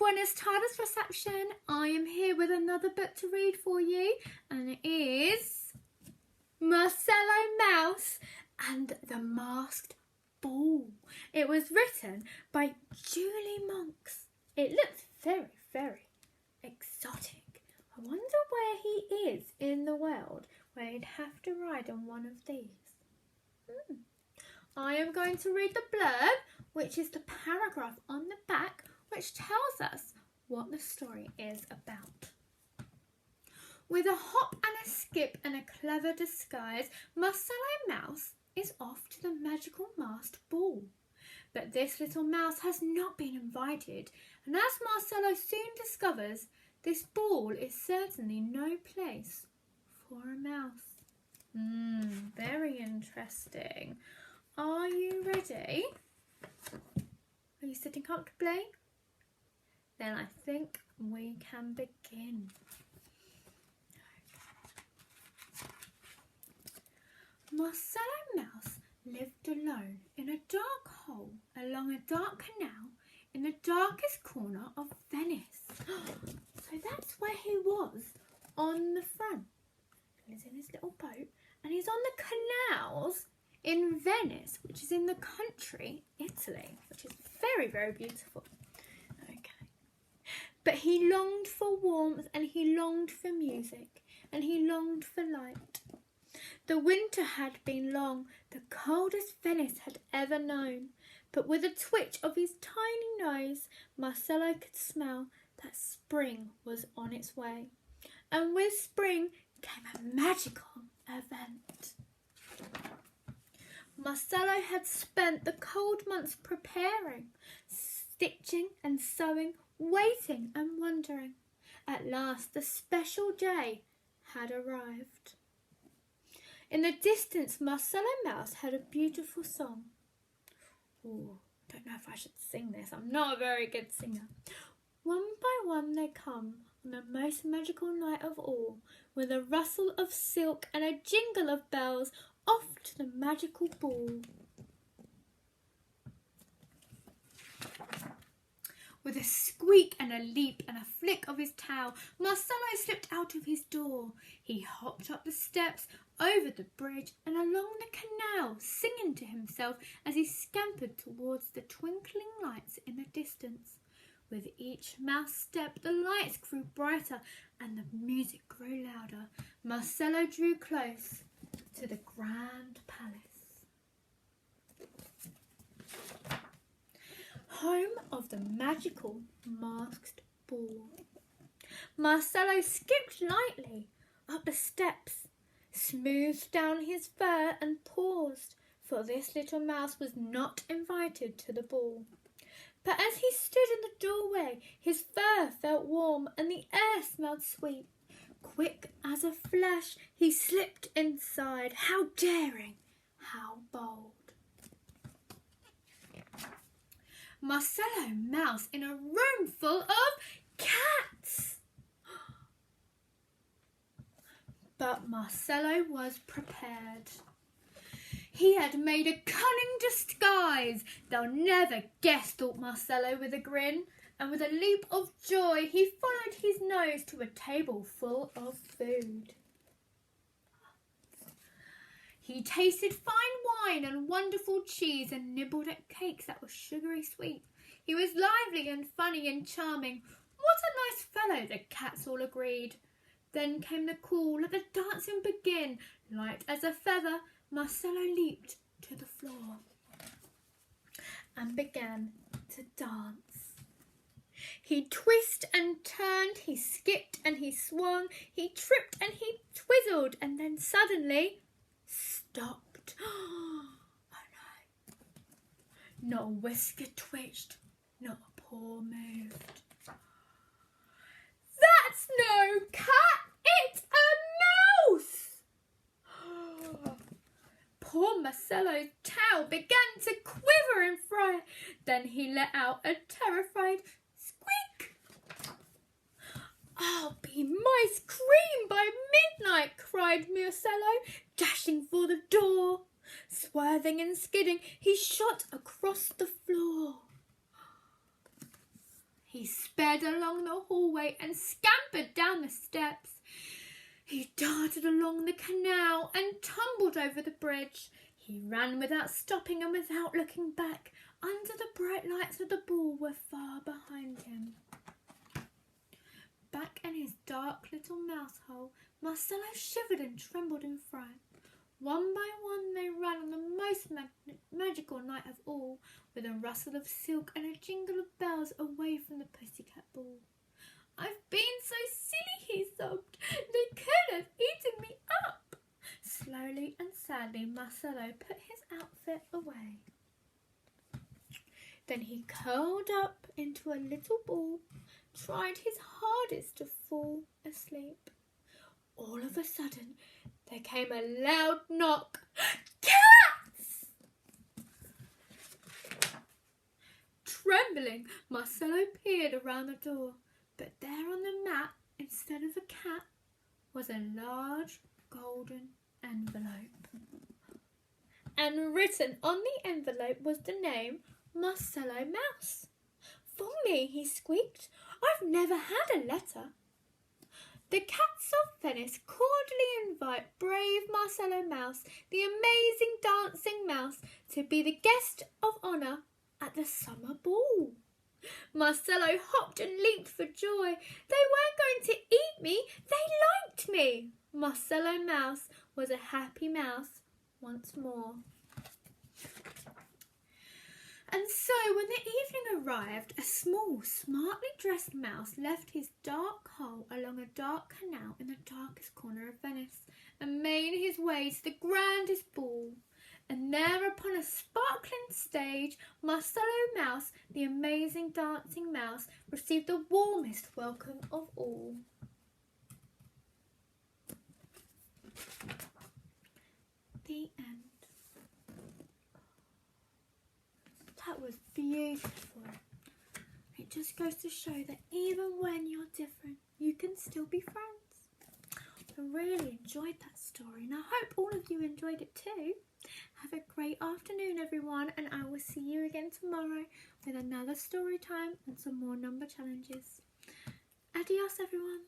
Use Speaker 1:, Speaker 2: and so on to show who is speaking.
Speaker 1: Buenos tardes reception. I am here with another book to read for you, and it is Marcello Mouse and the Masked Ball. It was written by Julie Monks. It looks very, very exotic. I wonder where he is in the world where he'd have to ride on one of these. I am going to read the blurb, which is the paragraph on the back, which tells us what the story is about. With a hop and a skip and a clever disguise, Marcello Mouse is off to the magical masked ball. But this little mouse has not been invited, and as Marcello soon discovers, this ball is certainly no place for a mouse. Very interesting. Are you ready? Are you sitting comfortably? Then I think we can begin. Marcello Mouse lived alone in a dark hole along a dark canal in the darkest corner of Venice. So that's where he was on the front. He's in his little boat and he's on the canals in Venice, which is in the country Italy, which is very, very beautiful. Okay. But he longed for warmth and he longed for music and he longed for light. The winter had been long, the coldest Venice had ever known, but with a twitch of his tiny nose, Marcello could smell that spring was on its way. And with spring came a magical event. Marcello had spent the cold months preparing, stitching and sewing, waiting and wondering. At last the special day had arrived. In the distance, Marcello Mouse heard a beautiful song. Don't know if I should sing this. I'm not a very good singer. One by one they come on the most magical night of all, with a rustle of silk and a jingle of bells, off to the magical ball. With a squeak and a leap and a flick of his tail, Marcello slipped out of his door. He hopped up the steps, over the bridge and along the canal, singing to himself as he scampered towards the twinkling lights in the distance. With each mouse step the lights grew brighter and the music grew louder. Marcello drew close to the grand palace, home of the magical masked ball. Marcello skipped lightly up the steps, smoothed down his fur and paused, for this little mouse was not invited to the ball. But as he stood in the doorway, his fur felt warm and the air smelled sweet. Quick as a flash, he slipped inside. How daring, how bold. Marcello Mouse in a room full of cats. But Marcello was prepared. He had made a cunning disguise. They'll never guess, thought Marcello with a grin. And with a leap of joy, he followed his nose to a table full of food. He tasted fine wine and wonderful cheese and nibbled at cakes that were sugary sweet. He was lively and funny and charming. What a nice fellow, the cats all agreed. Then came the call, let the dancing begin. Light as a feather, Marcello leaped to the floor and began to dance. He twisted and turned, he skipped and he swung, he tripped and he twizzled, and then suddenly stopped. Oh no. Not a whisker twitched, not a paw moved. That's no cat, it's a mouse! Poor Marcello's tail began to quiver in fright. Then he let out a terrified squeak. I'll be mice cream by midnight, cried Marcello, dashing for the door. Swerving and skidding, he shot across the floor. He He sped along the hallway and scampered down the steps. He darted along the canal and tumbled over the bridge. He ran without stopping and without looking back. Under the bright lights of the ball were far behind him. Back in his dark little mouse hole, Marcello shivered and trembled in fright. One by one they ran on the most magical night of all, with a rustle of silk and a jingle of bells away from the pussycat ball. "I've been so silly," he sobbed. "They could have eaten me up." Slowly and sadly Marcello put his outfit away. Then he curled up into a little ball, tried his hardest to fall asleep. All of a sudden there came a loud knock. "Cats!" Trembling, Marcello peered around the door, but there on the mat, instead of a cat, was a large golden envelope. And written on the envelope was the name Marcello Mouse. "For me," he squeaked. "I've never had a letter." The cats of Venice cordially invite brave Marcello Mouse, the amazing dancing mouse, to be the guest of honour at the summer ball. Marcello hopped and leaped for joy. They weren't going to eat me, they liked me. Marcello Mouse was a happy mouse once more. And so when the evening arrived, a small, smartly dressed mouse left his dark hole along a dark canal in the darkest corner of Venice and made his way to the grandest ball. And there upon a sparkling stage, Marcello Mouse, the amazing dancing mouse, received the warmest welcome of all. The end. That was beautiful. It just goes to show that even when you're different, you can still be friends. I really enjoyed that story, and I hope all of you enjoyed it too. Have a great afternoon, everyone, and I will see you again tomorrow with another story time and some more number challenges. Adios, everyone.